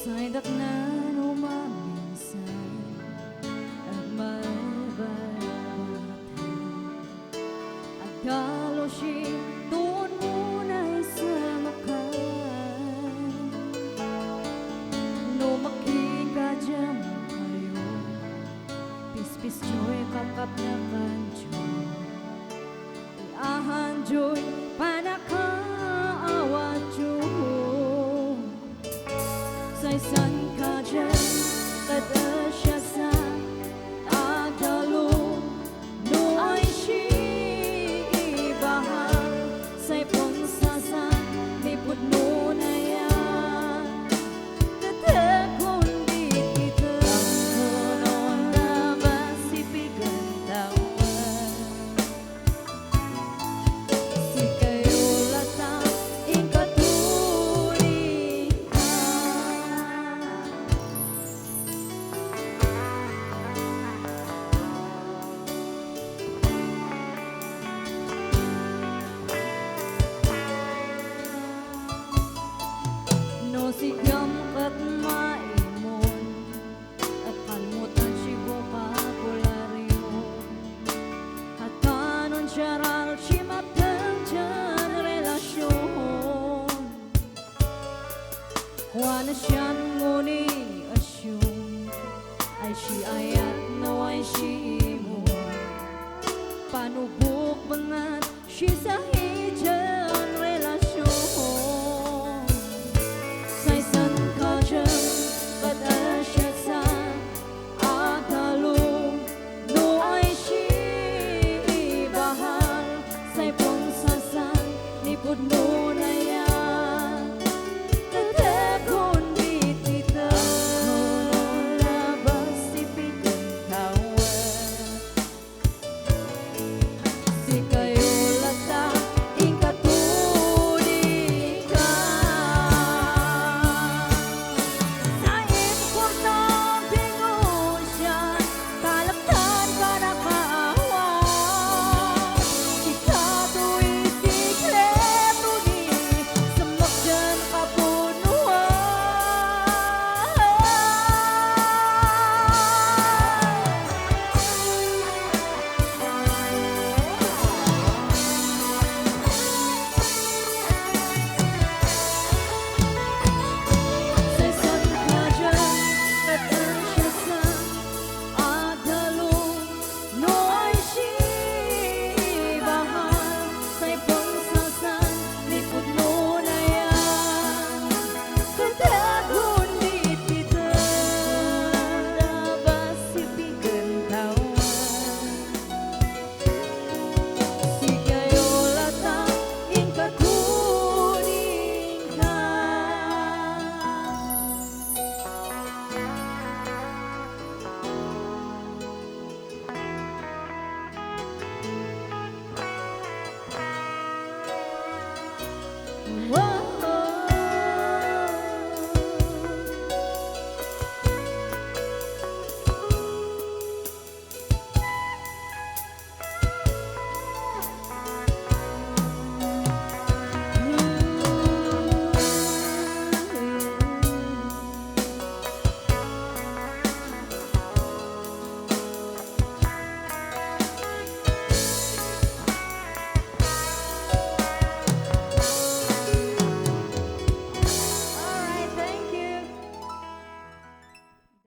Say daknan umaminsan at mababatay at galosin tuon muna'y sa makay no makikadyan kayo pispis joy kakap na kanjo iahan joy panakaawan joy saysan ka dyan kada siya sa agdalo no ay siibahal say pangsasan lipod mo na yan tatakon di kita kunon na masipigan tawan si kayo latang ikatuli no sigam kat maimon at kalmutan si vocabulario hatanon syaral si matang dyan relasyon wana siyan nguni asyong ay si ayat no ay si imo panubok bangat si sa hidyan relasyon saysan ka dyan kada siya sa agdalo no ay siibahal say pangsasan lipod mo na yan tatakon di kita kunon labas sipigan tawan si kayo lata ikatuli ka sa importanteng osyan talagtan ka na kaawan ikato'y sikreto ni samakyan kapunuan saysan ka dyan katan siya sa agdalo no ay siibahal say pangsasan lipod mo na yan tatakon di kita labas sipigan tawan si kayo latang ikatuling ka. Whoa.